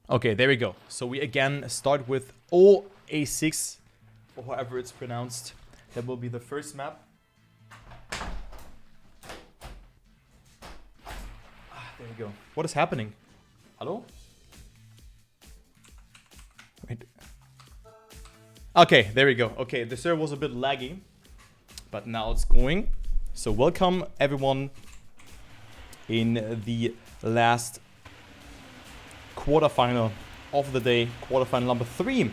Okay, there we go. So we again start with OA6, or however it's pronounced. That will be the first map. There we go. What is happening? Hello? Wait. Okay, there we go. Okay, the server was a bit laggy, but now it's going. So welcome everyone in the last quarterfinal of the day, quarterfinal number 3,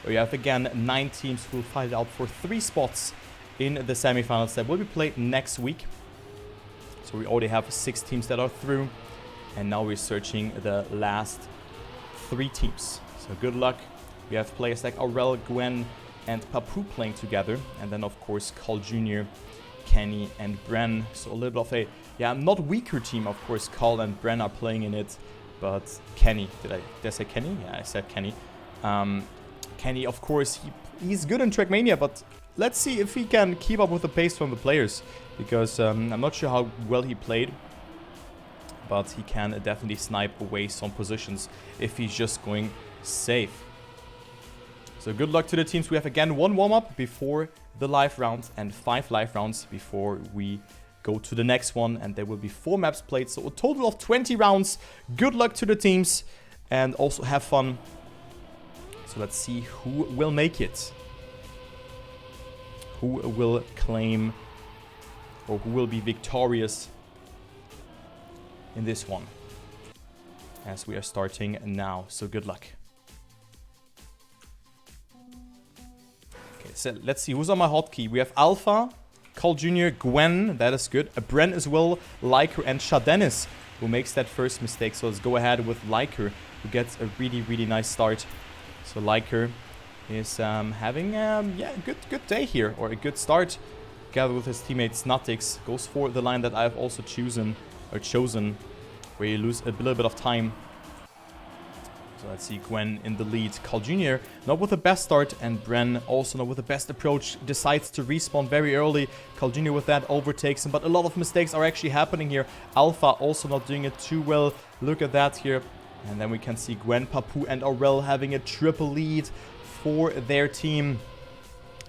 where you have again 9 teams who will fight it out for 3 spots in the semifinals that will be played next week. So we already have 6 teams that are through, and now we're searching the last 3 teams. So good luck. We have players like Aurel, Gwen, and Papu playing together, and then of course Carl Jr., Kenny, and Bren. So a little bit of a, not weaker team, of course. Carl and Bren are playing in it, but Kenny, did I say Kenny? Yeah, I said Kenny. Kenny, of course, he's good in Trackmania, but let's see if he can keep up with the pace from the players, because I'm not sure how well he played, but he can definitely snipe away some positions if he's just going safe. So good luck to the teams. We have again 1 warm-up before the live round and 5 live rounds before we go to the next one, and there will be 4 maps played, so a total of 20 rounds. Good luck to the teams, and also have fun. So let's see who will make it. Who will claim, or who will be victorious in this one, as we are starting now. So good luck. Okay, so let's see who's on my hotkey. We have Alpha, Carl Jr., Gwen, that is good. Bren as well, Liker, and Shadenis, who makes that first mistake. So let's go ahead with Liker, who gets a really, really nice start. So Liker is having a good day here, or a good start. Together with his teammate Snutix, goes for the line that I've also chosen, where you lose a little bit of time. So let's see Gwen in the lead. Carl Jr. not with the best start, and Bren also not with the best approach. Decides to respawn very early. Carl Jr. with that overtakes him, but a lot of mistakes are actually happening here. Alpha also not doing it too well. Look at that here. And then we can see Gwen, Papu, and Aurel having a triple lead for their team.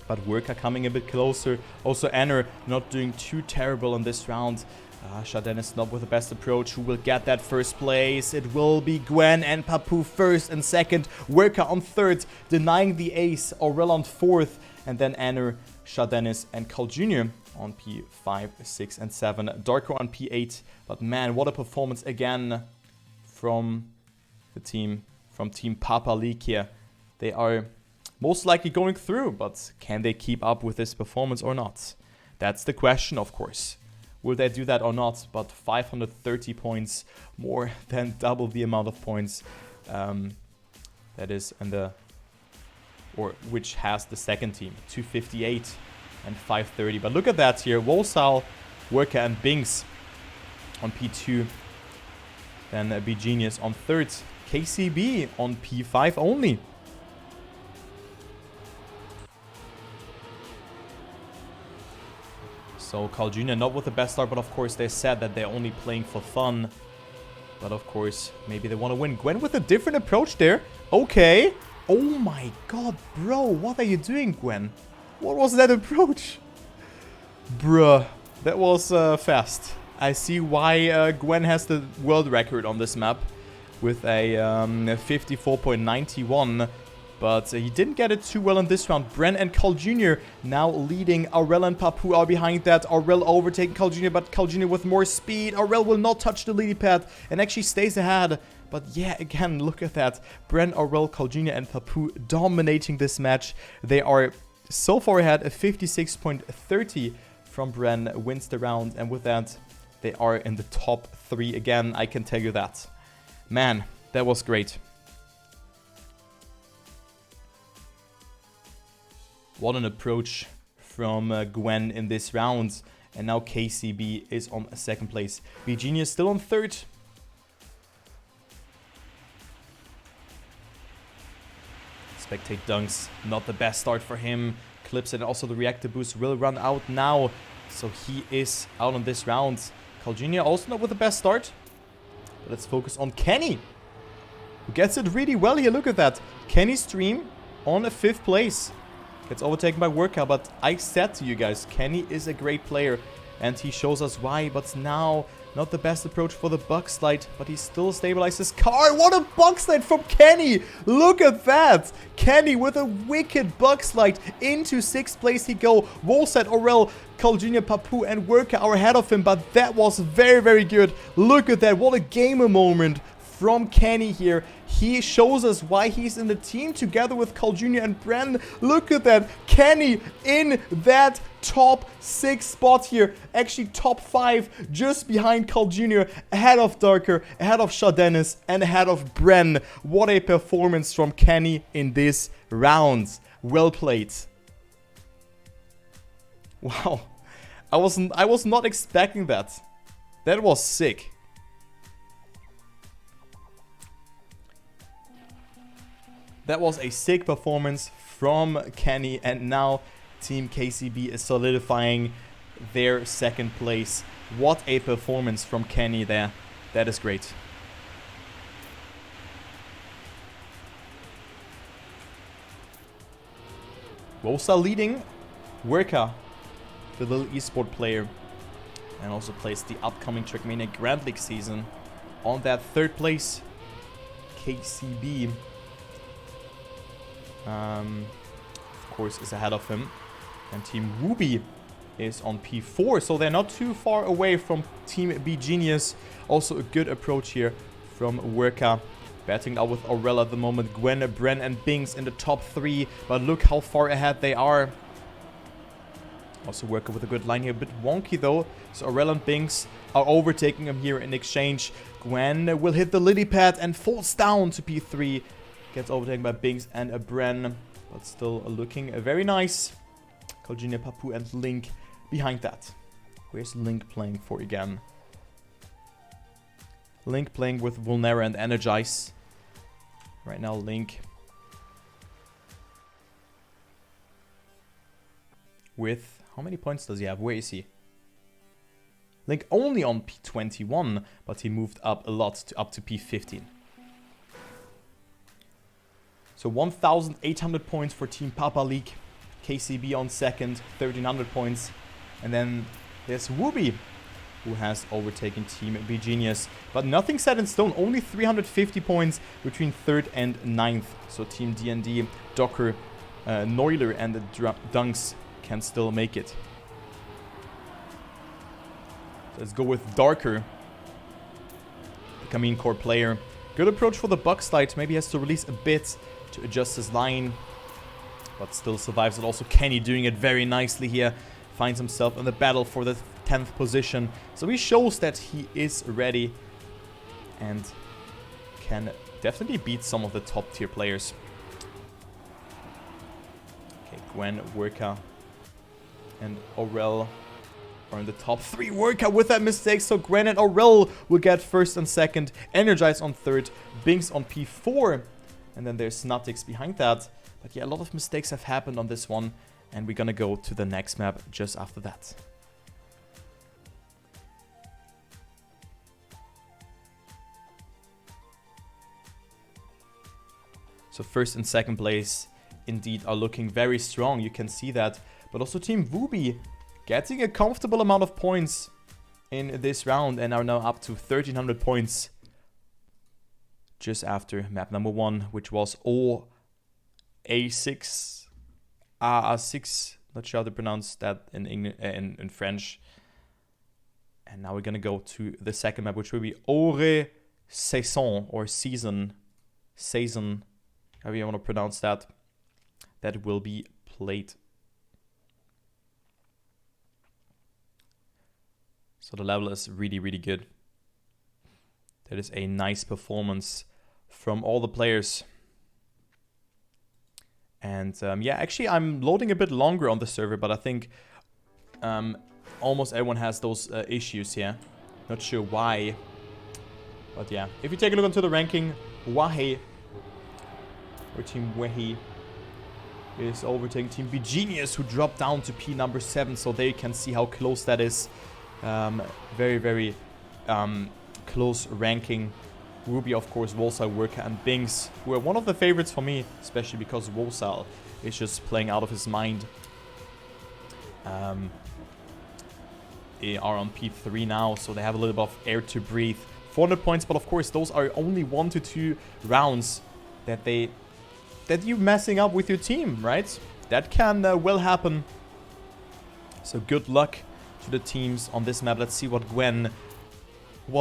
But Worker coming a bit closer. Also Anner not doing too terrible in this round. Shaden is not with the best approach. Who will get that first place? It will be Gwen and Papu first and second. Worker on third, denying the ace. Aurel on fourth. And then Anner, Shadenis, and Carl Jr. on P5, 6, and 7. Darko on P8. But man, what a performance again from the team, from Team Papalik here. They are most likely going through, but can they keep up with this performance or not? That's the question, of course. Will they do that or not? But 530 points, more than double the amount of points that is in the, or which has the second team, 258 and 530. But look at that here, Wolsal, Worker, and Binks on P2. Then B Genius on third, KCB on P5 only. So Carl Jr. not with the best start, but of course they said that they're only playing for fun. But of course, maybe they want to win. Gwen with a different approach there. Okay. Oh my god, bro. What are you doing, Gwen? What was that approach? Bruh. That was fast. I see why Gwen has the world record on this map with a 54.91. But he didn't get it too well in this round. Bren and Carl Jr. now leading. Aurel and Papu are behind that. Aurel overtaking Carl Jr., but Carl Jr. with more speed. Aurel will not touch the lead pad and actually stays ahead. But yeah, again, look at that. Bren, Aurel, Carl Jr., and Papu dominating this match. They are so far ahead. A 56.30 from Bren wins the round. And with that, they are in the top 3 again. I can tell you that. Man, that was great. What an approach from Gwen in this round. And now KCB is on second place. B Genius still on third. Spectate dunks, not the best start for him. Clips and also the reactor boost will run out now. So he is out on this round. Carl Jr. also not with the best start. But let's focus on Kenny. who gets it really well here. Look at that. Kenny Stream on a 5th place. Gets overtaken by Worker, but I said to you guys, Kenny is a great player, and he shows us why. But now, not the best approach for the bug slide, but he still stabilizes his car. What a bug slide from Kenny! Look at that! Kenny with a wicked bug slide into 6th place he go. Wolset, Aurel, Carl Jr., Papu, and Worker are ahead of him, but that was very, very good. Look at that! What a gamer moment from Kenny here. He shows us why he's in the team together with Carl Jr. and Bren. Look at that. Kenny in that top 6 spot here. Actually top 5 just behind Carl Jr. Ahead of Darker, ahead of Shadenis, and ahead of Bren. What a performance from Kenny in this round. Well played. Wow. I was not expecting that. That was sick. That was a sick performance from Kenny, and now Team KCB is solidifying their 2nd place. What a performance from Kenny there. That is great. Rosa leading. Worker, the little esport player, and also plays the upcoming Trackmania Grand League season on that 3rd place. KCB. Of course, is ahead of him, and Team Ruby is on P4, so they're not too far away from Team B Genius. Also a good approach here from Worker, batting out with Aurel at the moment. Gwen, Bren, and Bings in the top 3, but look how far ahead they are. Also Worker with a good line here, a bit wonky though. So Aurel and Bings are overtaking him here in exchange. Gwen will hit the lily pad and falls down to P3. Gets overtaken by Bings and a Bren, but still looking very nice. Carl Jr., Papu, and Link behind that. Where's Link playing for again? Link playing with Vulnera and Energize. Right now, Link with... How many points does he have? Where is he? Link only on P21, but he moved up a lot to up to P15. So 1,800 points for Team Papa League. KCB on 2nd, 1,300 points. And then there's Wooby, who has overtaken Team B Genius. But nothing set in stone, only 350 points between 3rd and 9th. So Team D&D, Docker, Neuler, and the Dunks can still make it. So let's go with Darker, the Kameen Core player. Good approach for the bug slide. Maybe he has to release a bit to adjust his line, but still survives it. Also Kenny doing it very nicely here. Finds himself in the battle for the 10th position. So he shows that he is ready and can definitely beat some of the top tier players. Okay, Gwen, Worker, and Aurel are in the top 3. Worker with that mistake, so Gwen and Aurel will get 1st and 2nd. Energize on 3rd. Binks on P4. And then there's Snutix behind that. But yeah, a lot of mistakes have happened on this one. And we're gonna go to the next map just after that. So 1st and 2nd place indeed are looking very strong. You can see that. But also Team Wooby getting a comfortable amount of points in this round and are now up to 1,300 points. Just after map number 1, which was A6, A6, not sure how to pronounce that in French. And now we're gonna go to the 2nd map, which will be Ore Saison, or Season, however you want to pronounce that. That will be played. So the level is really, really good. That is a nice performance from all the players. And yeah, actually I'm loading a bit longer on the server, but I think almost everyone has those issues here. Not sure why. But yeah, if you take a look into the ranking, Wahe, or Team Wahe, is overtaking Team B Genius, who dropped down to P number 7, so there you can see how close that is. Very, very close ranking Ruby, of course, Volsal, Worker, and Binks, who are one of the favorites for me, especially because Volsal is just playing out of his mind. They are on P3 now, so they have a little bit of air to breathe. 400 points, but of course, those are only 1 to 2 rounds that you messing up with your team, right? That can well happen. So good luck to the teams on this map. Let's see what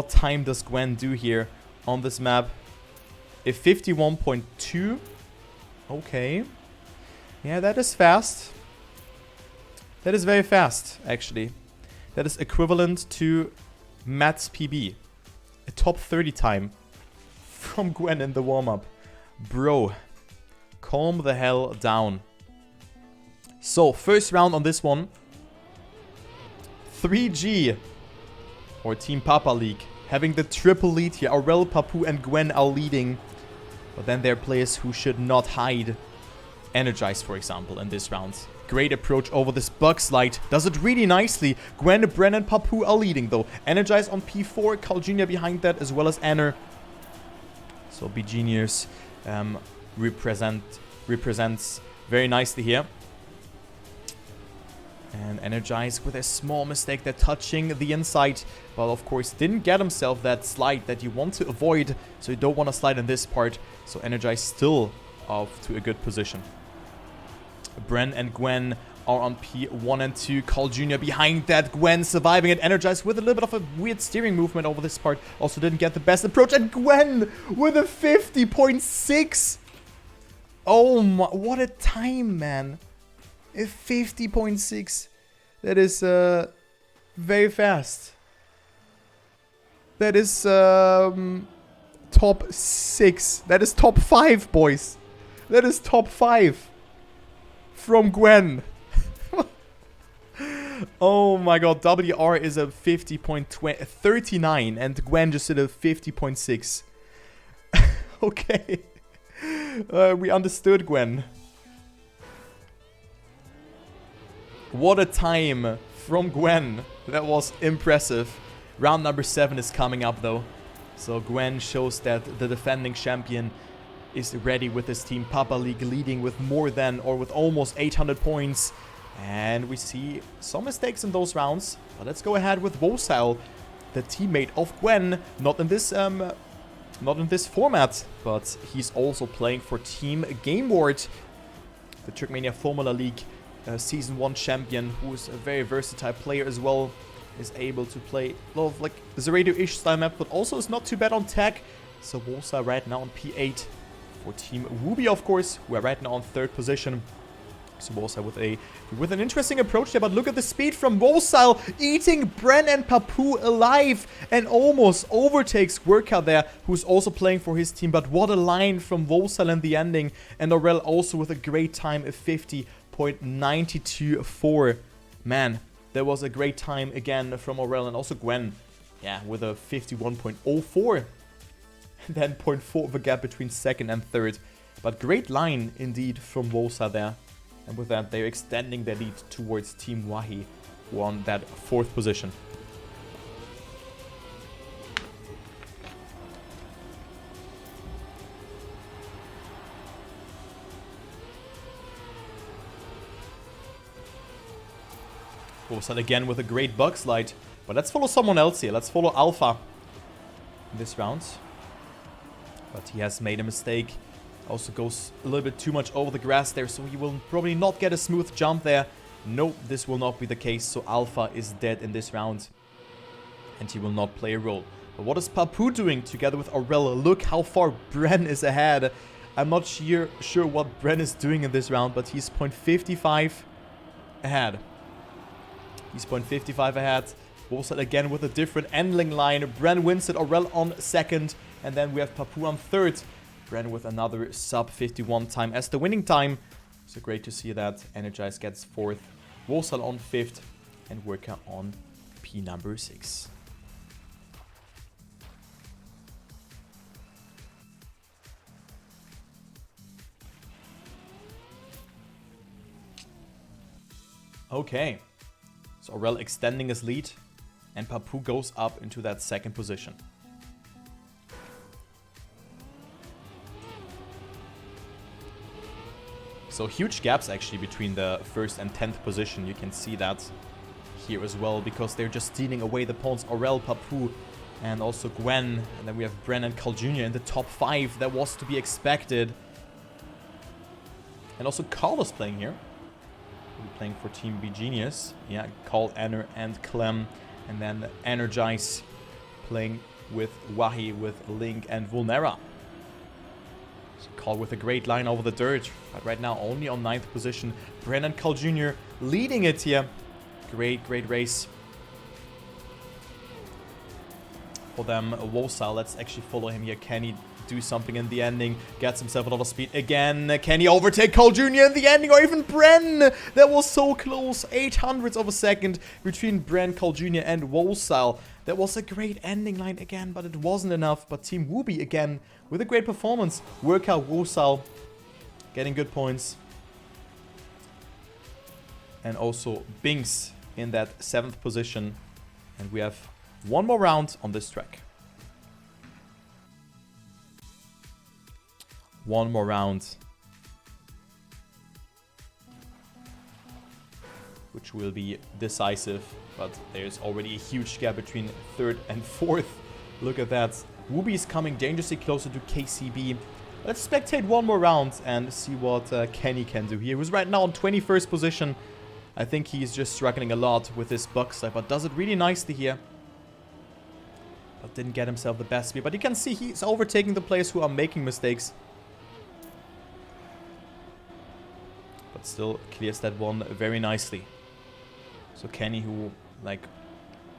time does Gwen do here on this map? A 51.2. Okay. Yeah, that is fast. That is very fast, actually. That is equivalent to Matt's PB. A top 30 time from Gwen in the warm-up. Bro, calm the hell down. So, first round on this one. 3G. Or Team Papa League. Having the triple lead here. Aurel, Papu, and Gwen are leading. But then there are players who should not hide. Energize, for example, in this round. Great approach over this bug slide. Does it really nicely. Gwen, Bren, and Papu are leading, though. Energize on P4. Carl Jr. behind that, as well as Anner. So, B-Genius represents very nicely here. And Energize with a small mistake. They're touching the inside. But, of course, didn't get himself that slide that you want to avoid. So, you don't want to slide in this part. So, Energize still off to a good position. Bren and Gwen are on P1 and 2. Carl Jr. behind that. Gwen surviving it. Energized with a little bit of a weird steering movement over this part. Also didn't get the best approach. And Gwen with a 50.6. Oh my, what a time, man. A 50.6. That is very fast. That is top 6. That is top 5, boys. That is top 5. From Gwen. Oh my god. WR is a 50.39 and Gwen just did a 50.6. Okay. We understood Gwen. What a time from Gwen. That was impressive. Round number 7 is coming up though. So Gwen shows that the defending champion is ready with his Team Papa League, leading with more than or with almost 800 points. And we see some mistakes in those rounds. But let's go ahead with Volsal, the teammate of Gwen. Not in this format, but he's also playing for Team Gameward, the Trackmania Formula League Season 1 champion, who is a very versatile player as well. Is able to play a lot of like Zerator-ish style map, but also is not too bad on tech. So Volsal right now on P8. For Team Ruby, of course, who are right now on 3rd position. So Volsal with an interesting approach there, but look at the speed from Volsal, eating Bren and Papu alive, and almost overtakes Worka there, who's also playing for his team. But what a line from Volsal in the ending, and Aurel also with a great time, a 50.924. Man, there was a great time again from Aurel, and also Gwen, yeah, with a 51.04. And then 0.4 of a gap between 2nd and 3rd. But great line indeed from Volsal there. And with that, they're extending their lead towards Team Wahi, who are on that 4th position. Volsal again with a great bug slide. But let's follow someone else here. Let's follow Alpha in this round. But he has made a mistake. Also goes a little bit too much over the grass there, so he will probably not get a smooth jump there. No, this will not be the case, so Alpha is dead in this round. And he will not play a role. But what is Papu doing together with Aurel? Look how far Bren is ahead. I'm not sure what Bren is doing in this round, but he's 0.55 ahead. He's 0.55 ahead. Volsal again with a different ending line. Bren wins it, Aurel on 2nd. And then we have Papu on 3rd. Bren with another sub 51 time as the winning time. So great to see that. Energize gets 4th. Volsal on 5th. And Worka on P number 6. Okay. So Aurel extending his lead. And Papu goes up into that 2nd position. So huge gaps actually between the 1st and 10th position. You can see that here as well, because they're just stealing away the pawns. Aurel, Papu, and also Gwen. And then we have Bren and Carl Jr. in the top 5. That was to be expected. And also Carlos playing here. We're playing for Team B Genius. Yeah, Carl, Enner, and Clem. And then Energize playing with Wahi, with Link, and Vulnera. So Carl with a great line over the dirt. But right now only on 9th position. Bren and Carl Jr. leading it here. Great race for them. Wosa, let's actually follow him here. Can he do something in the ending? Gets himself a lot of speed again. Can he overtake Carl Jr. in the ending, or even Bren? That was so close. 800ths of a second between Bren, Carl Jr. and Wosa. That was a great ending line again, but it wasn't enough. But Team Wooby again with a great performance. Workout Wosa getting good points. And also Binks in that 7th position. And we have one more round on this track. One more round. Which will be decisive. But there's already a huge gap between 3rd and 4th. Look at that. Wooby is coming dangerously closer to KCB. Let's spectate one more round and see what Kenny can do here. Who's right now on 21st position. I think he's just struggling a lot with his bug side, but does it really nicely here. But didn't get himself the best speed. But you can see he's overtaking the players who are making mistakes. But still clears that one very nicely. So Kenny, who, like,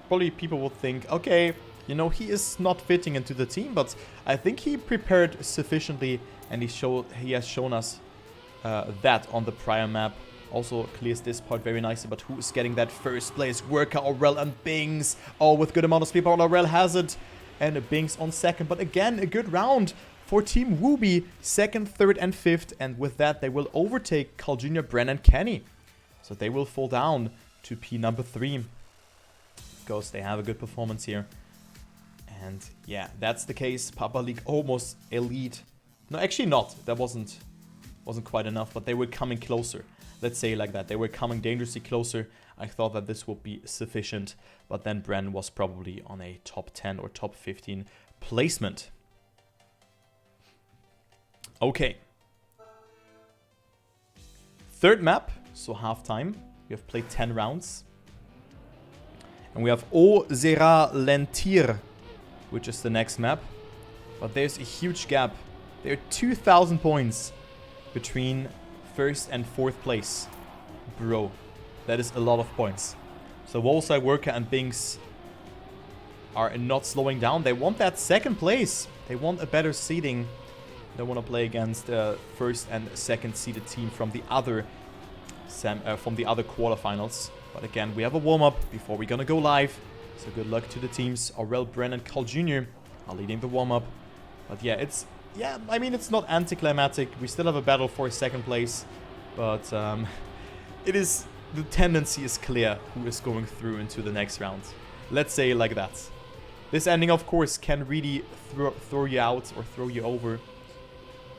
probably people would think, okay, you know, he is not fitting into the team. But I think he prepared sufficiently, and he has shown us that on the prior map. Also clears this part very nicely, but who is getting that first place? Worker, Aurel, and Binks. Oh, with good amount of speed, but Aurel has it. And Binks on 2nd. But again, a good round for Team Wooby. 2nd, 3rd, and 5th. And with that, they will overtake Carl Jr., Bren, and Kenny. So they will fall down to P number 3. Because they have a good performance here. And yeah, that's the case. Papa League almost elite. No, actually not. That wasn't quite enough, but they were coming closer. Let's say it like that. They were coming dangerously closer. I thought that this would be sufficient. But then Bren was probably on a top 10 or top 15 placement. Okay. 3rd map. So halftime. We have played 10 rounds. And we have O Zera Lentir, which is the next map. But there's a huge gap. There are 2,000 points between 1st and 4th place. Bro, that is a lot of points. So Wolsai, Worker, and Binks are not slowing down. They want that 2nd place. They want a better seeding. They want to play against 1st and 2nd seeded team from the other quarterfinals. But again, we have a warm-up before we're gonna go live. So good luck to the teams. Aurel, Bren, and Carl Jr. are leading the warm-up. But yeah, I mean, it's not anticlimactic. We still have a battle for 2nd place. But the tendency is clear who is going through into the next round. Let's say it like that. This ending, of course, can really throw you out or throw you over.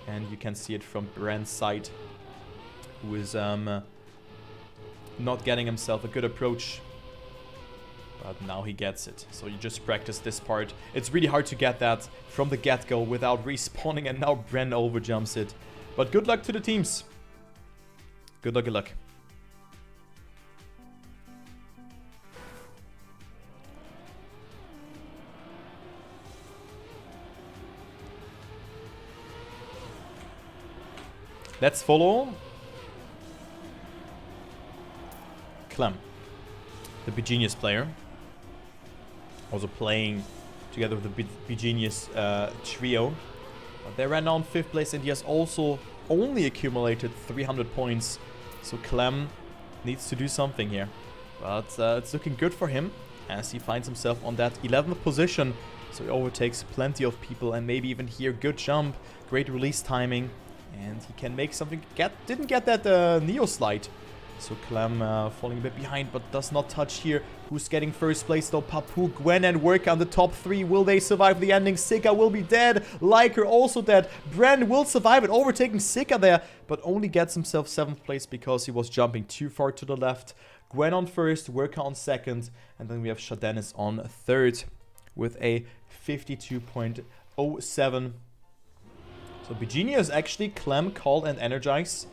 And you can see it from Bren's side, who is not getting himself a good approach. But now he gets it. So you just practice this part. It's really hard to get that from the get-go without respawning, and now Bren overjumps it. But good luck to the teams. Good luck, good luck. Let's follow Clem, the B-Genius player. Also playing together with the B-Genius trio. But they ran on 5th place, and he has also only accumulated 300 points. So Clem needs to do something here. But it's looking good for him as he finds himself on that 11th position. So he overtakes plenty of people, and maybe even here, good jump, great release timing. And he can make something. Didn't get that Neo slide. So Clem falling a bit behind, but does not touch here. Who's getting first place though? Papu, Gwen, and Worka on the top 3. Will they survive the ending? Sika will be dead. Liker also dead. Bren will survive it, overtaking Sika there, but only gets himself 7th place because he was jumping too far to the left. Gwen on first, Worka on second, and then we have Shadenis on third with a 52.07. So Virginia is actually Clem, Call, and Energize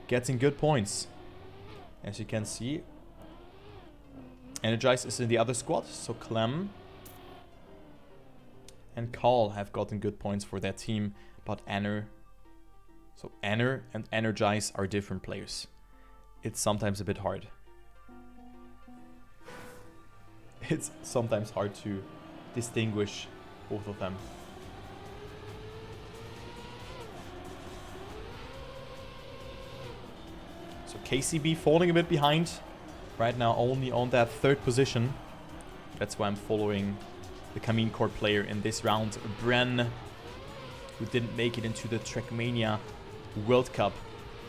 getting good points. As you can see, Energize is in the other squad, so Clem and Call have gotten good points for their team, but Anner and Energize are different players. It's sometimes a bit hard. It's sometimes hard to distinguish both of them. So KCB falling a bit behind. Right now only on that 3rd position. That's why I'm following the Kameen Court player in this round. Bren, who didn't make it into the Trackmania World Cup.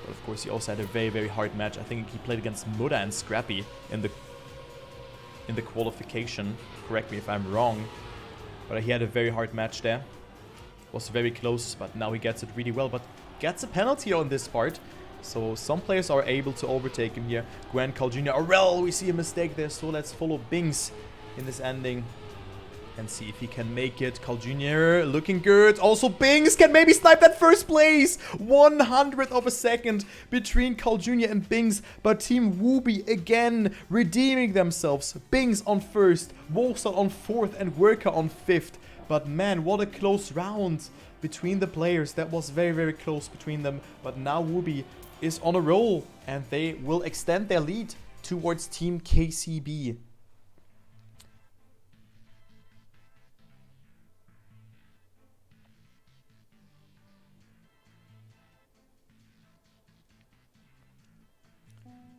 But of course he also had a very, very hard match. I think he played against Muda and Scrappy in the qualification. Correct me if I'm wrong. But he had a very hard match there. Was very close, but now he gets it really well. But gets a penalty on this part. So some players are able to overtake him here. Gwen, Carl Jr. Aurel, we see a mistake there. So let's follow Bings in this ending and see if he can make it. Carl Jr. looking good. Also Bings can maybe snipe that first place. 100th of a second between Carl Jr. and Bings. But Team Wooby again redeeming themselves. Bings on first, Wolfstar on 4th, and Worker on 5th. But man, what a close round between the players. That was very, very close between them. But now Wooby is on a roll, and they will extend their lead towards Team KCB.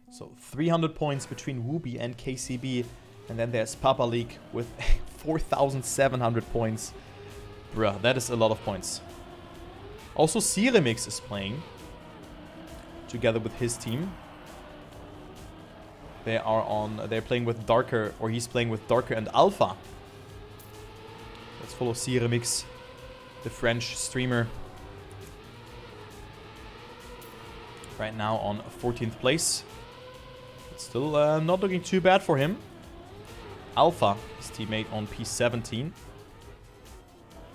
So 300 points between Wooby and KCB. And then there's Papa League with 4,700 points. Bruh, that is a lot of points. Also, Ceremix is playing together with his team. They're playing with Darker, or he's playing with Darker and Alpha. Let's follow Ceremix, the French streamer. Right now on 14th place. But still not looking too bad for him. Alpha, his teammate, on P17.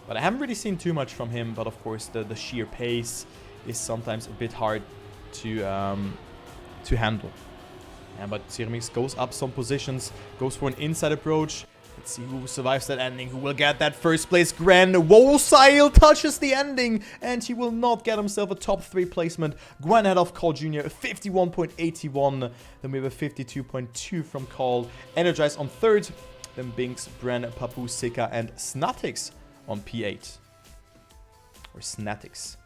But I haven't really seen too much from him. But of course, the sheer pace is sometimes a bit hard to handle. But Ceremix goes up some positions, goes for an inside approach. Let's see who survives that ending, who will get that first place. Gwen Wosail touches the ending, and he will not get himself a top 3 placement. Gwen head off Call Jr., 51.81. Then we have a 52.2 from Call. Energize on 3rd. Then Binks, Bren, Papu, Sika, and Snatix on P8. Or Snatix.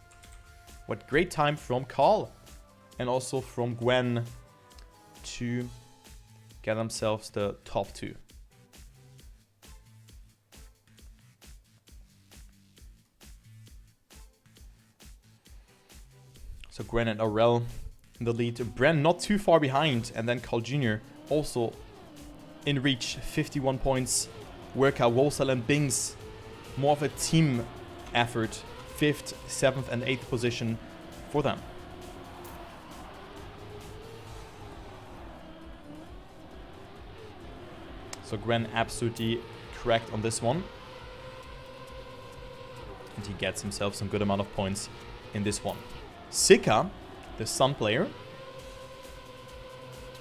What great time from Call. And also from Gwen to get themselves the top 2. So Gwen and Aurel in the lead. Bren not too far behind. And then Carl Jr. also in reach. 51 points. Worka, Wolsal, and Bings. More of a team effort. 5th, 7th, and 8th position for them. So Gwen absolutely correct on this one. And he gets himself some good amount of points in this one. Sika, the Sun player.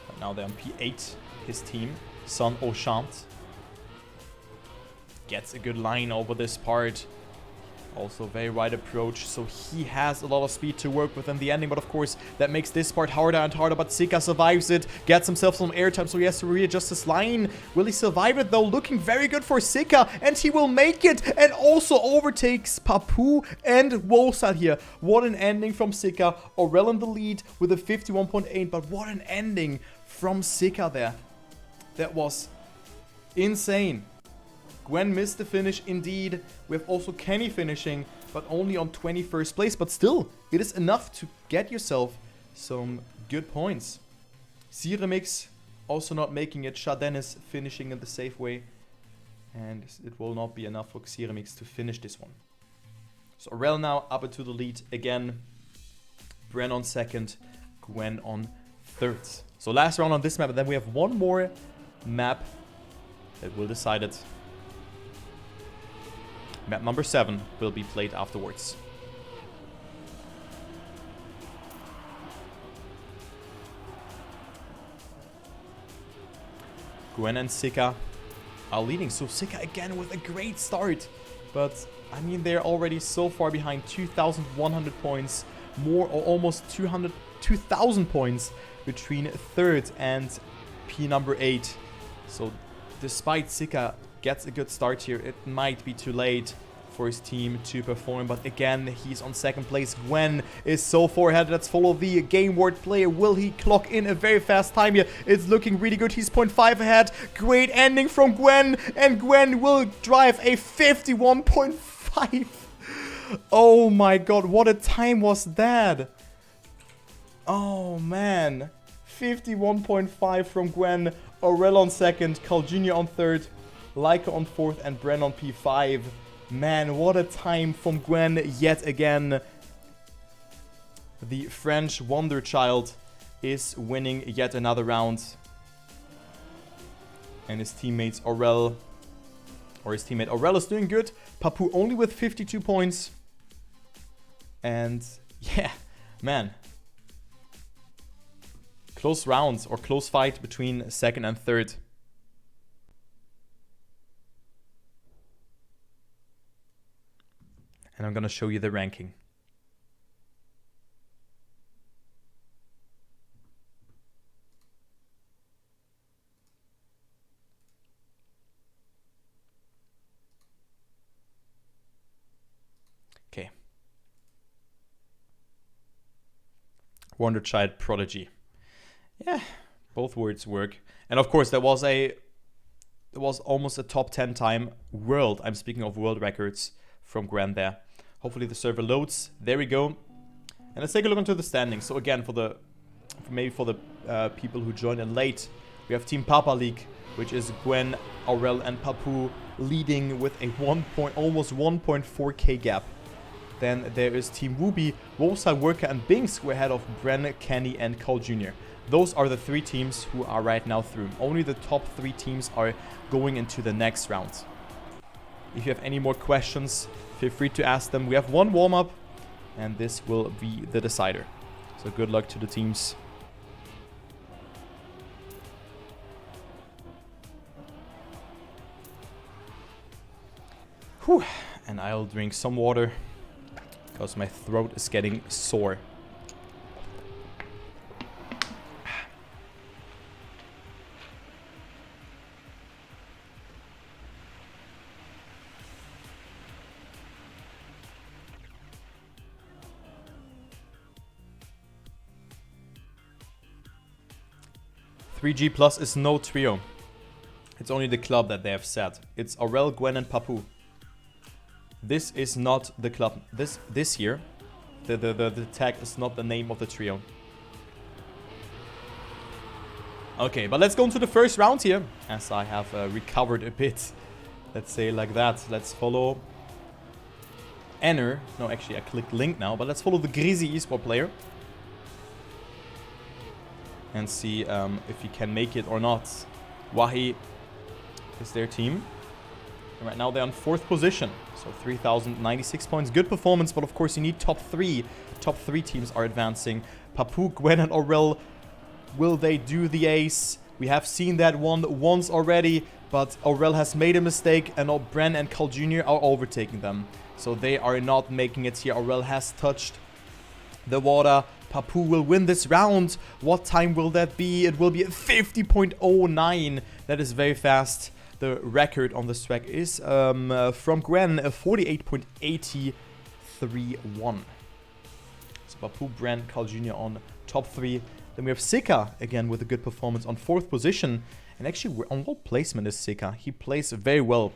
But now they're on P8, his team. Sun Oshant. Gets a good line over this part. Also very wide approach, so he has a lot of speed to work with in the ending, but of course that makes this part harder and harder. But Sika survives it, gets himself some airtime, so he has to readjust his line. Will he survive it though? Looking very good for Sika, and he will make it, and also overtakes Papu and Wosal here. What an ending from Sika. Aurel in the lead with a 51.8, but what an ending from Sika there. That was insane. Gwen missed the finish indeed. We have also Kenny finishing, but only on 21st place. But still, it is enough to get yourself some good points. Zeremix also not making it. Shadenis finishing in the safe way. And it will not be enough for Zeremix to finish this one. So Aurel now up into the lead again. Bren on second. Gwen on third. So last round on this map. And then we have one more map that will decide it. Map number 7 will be played afterwards. Gwen and Sika are leading. So Sika again with a great start. But, I mean, they're already so far behind. 2,100 points. More or almost 2,000 points between third and P number 8. So, despite Sika gets a good start here, it might be too late for his team to perform. But again, he's on second place. Gwen is so far ahead. Let's follow the game word player. Will he clock in a very fast time here? It's looking really good. He's 0.5 ahead. Great ending from Gwen. And Gwen will drive a 51.5. Oh my god, what a time was that? Oh man. 51.5 from Gwen. Aurel on second. Carl Jr. on third. Leica on fourth. And Bren on P5. Man, what a time from Gwen yet again. The French wonder child is winning yet another round. And his teammates Aurel, or his teammate Aurel is doing good. Papu only with 52 points. And yeah, man. Close rounds or close fight between second and third. And I'm going to show you the ranking. Okay. Wonder Child Prodigy. Yeah, both words work. And of course, there was almost a top 10 time world. I'm speaking of world records from Gwen there. Hopefully the server loads. There we go. And let's take a look into the standings. So again, for the people who joined in late, we have Team Papa League, which is Gwen, Aurel, and Papu leading with a almost 1.4k gap. Then there is Team Wooby, Wolfside Worker, and Binks who are ahead of Bren, Kenny, and Carl Jr. Those are the 3 teams who are right now through. Only the top 3 teams are going into the next round. If you have any more questions, feel free to ask them. We have one warm-up, and this will be the decider. So good luck to the teams. Whew. And I'll drink some water, because my throat is getting sore. .3G plus is no trio. It's only the club that they have set. It's Aurel, Gwen, and Papu. This is not the club. This year, the tag is not the name of the trio. Okay, but let's go into the first round here, as I have recovered a bit. Let's say like that. Let's follow Enner. No, actually I clicked link now, but let's follow the Greasy esport player. And see if he can make it or not. Wahi is their team. And right now they're on 4th position. So 3,096 points. Good performance, but of course you need top 3. Top 3 teams are advancing. Papu, Gwen, and Aurel. Will they do the ace? We have seen that one once already, but Aurel has made a mistake, and Bren and Carl Jr. are overtaking them. So they are not making it here. Aurel has touched the water. Papu will win this round. What time will that be? It will be 50.09. That is very fast. The record on this track is from Gwen, 48.831. So Papu, Bren, Carl Jr. on top 3. Then we have Sika again with a good performance on 4th position. And actually, on what placement is Sika? He plays very well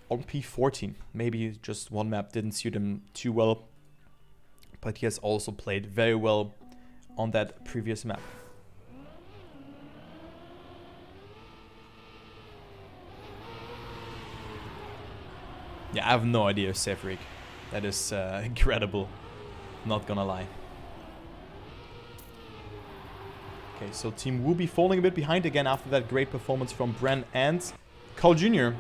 on P14. Maybe just one map didn't suit him too well. But he has also played very well on that previous map. Yeah, I have no idea, Severick. That is incredible. Not gonna lie. Okay, so Team Woo be falling a bit behind again after that great performance from Bren and Carl Jr.,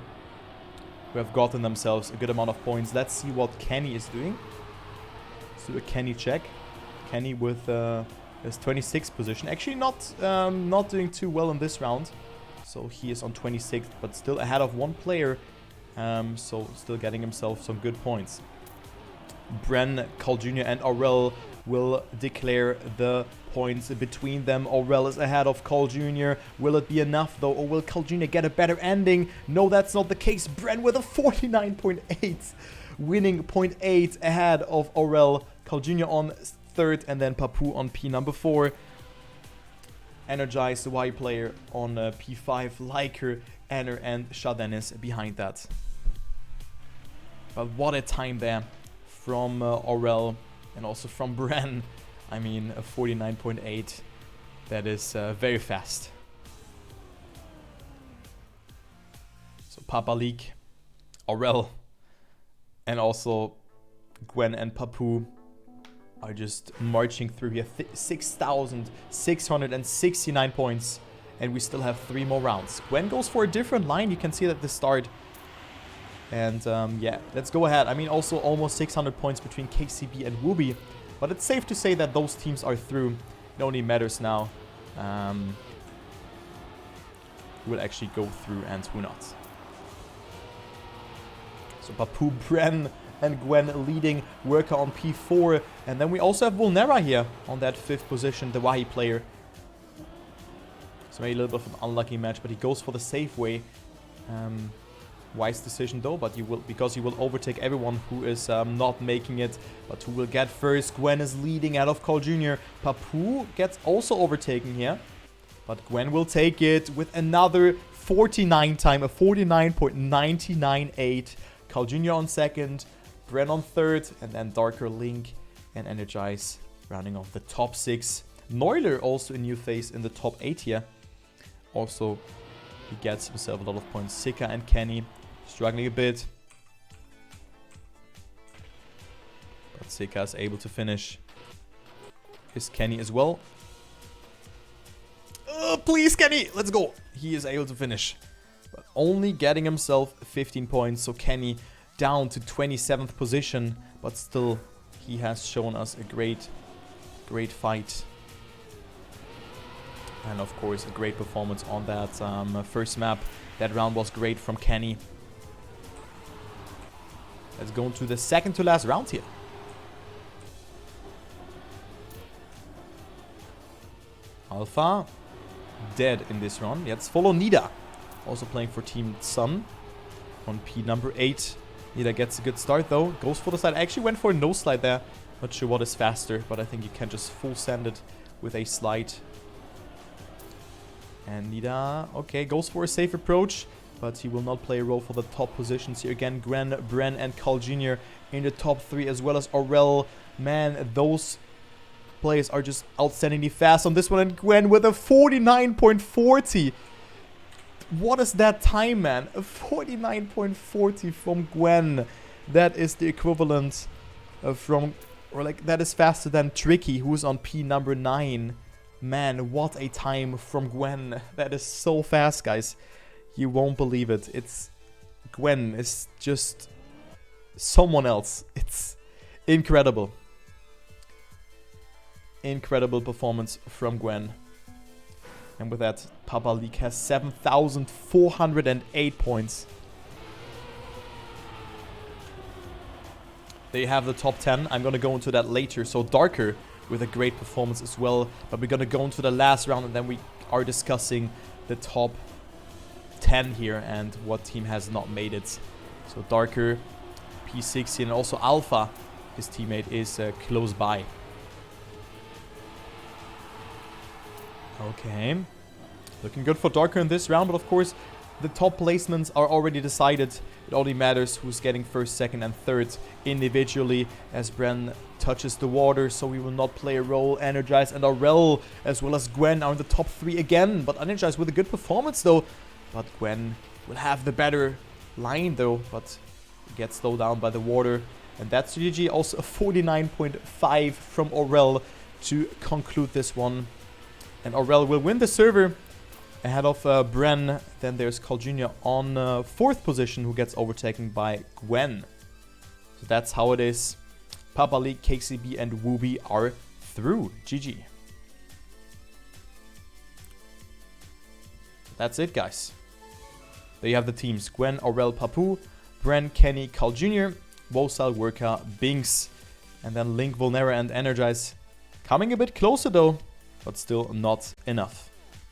who have gotten themselves a good amount of points. Let's see what Kenny is doing. Let's do a Kenny check. Kenny with his 26th position. Actually not doing too well in this round. So he is on 26th, but still ahead of one player. So still getting himself some good points. Bren, Carl Jr. and Aurel will declare the points between them. Aurel is ahead of Carl Jr. Will it be enough though, or will Carl Jr. get a better ending? No, that's not the case. Bren with a 49.8, winning 0.8 ahead of Aurel. Carl Jr. on 3rd, and then Papu on P number 4. Energized, the Y player on P5. Liker, Anner, and Shadenis behind that. But what a time there from Aurel and also from Bren. I mean, a 49.8. That is very fast. So Papa Leak, Aurel, and also Gwen and Papu are just marching through here. 6,669 points. And we still have 3 more rounds. Gwen goes for a different line. You can see that at the start. And yeah, let's go ahead. I mean, also almost 600 points between KCB and Wooby. But it's safe to say that those teams are through. It only matters now who will actually go through and who not. So Papu, Bren, and Gwen leading. Worker on P4. And then we also have Vulnera here on that 5th position, the Wahi player. So maybe a little bit of an unlucky match, but he goes for the safe way. Wise decision though, but because he will overtake everyone who is not making it, but who will get first. Gwen is leading out of Carl Jr. Papu gets also overtaken here, but Gwen will take it with another 49 time, a 49.998. Carl Jr. on 2nd, Bren on 3rd, and then Darker, Link, and Energize rounding off the top 6. Neuler also a new face in the top 8 here. Also, he gets himself a lot of points. Sika and Kenny struggling a bit. But Sika is able to finish. Is Kenny as well. Please, Kenny! Let's go! He is able to finish. But only getting himself 15 points. So Kenny down to 27th position. But still, he has shown us a great fight. And of course, a great performance on that first map. That round was great from Kenny. Let's go into the second to last round here. Alpha dead in this run. Let's follow Nida. Also playing for Team Sun on P number 8. Nida gets a good start though. Goes for the slide. I actually went for a no slide there. Not sure what is faster, but I think you can just full send it with a slide. And Nida, okay, goes for a safe approach, but he will not play a role for the top positions here. Again, Gwen, Bren, and Carl Jr. in the top 3, as well as Aurel. Man, those players are just outstandingly fast on this one. And Gwen with a 49.40. What is that time, man? A 49.40 from Gwen. That is the equivalent that is faster than Tricky, who's on P number 9. Man, what a time from Gwen. That is so fast, guys. You won't believe it. Gwen is just someone else. It's incredible. Incredible performance from Gwen. And with that, Papa League has 7,408 points. They have the top 10. I'm going to go into that later. So Darker with a great performance as well. But we're going to go into the last round, and then we are discussing the top 10 here and what team has not made it. So Darker, P60, and also Alpha, his teammate, is close by. Okay. Looking good for Darker in this round, but of course, the top placements are already decided. It only matters who's getting first, second, and third individually as Bren touches the water, so we will not play a role. Energize and Aurel, as well as Gwen, are in the top 3 again, but Energize with a good performance though. But Gwen will have the better line though, but gets slowed down by the water. And that's GG. Also a 49.5 from Aurel to conclude this one. And Aurel will win the server ahead of Bren. Then there's Carl Jr. on 4th position, who gets overtaken by Gwen. So that's how it is. Papa League, KCB, and Wooby are through. GG. That's it, guys. There you have the teams. Gwen, Aurel, Papu, Bren, Kenny, Carl Jr., Wosal, Worka, Binks, and then Link, Volnera, and Energize. Coming a bit closer though, but still not enough.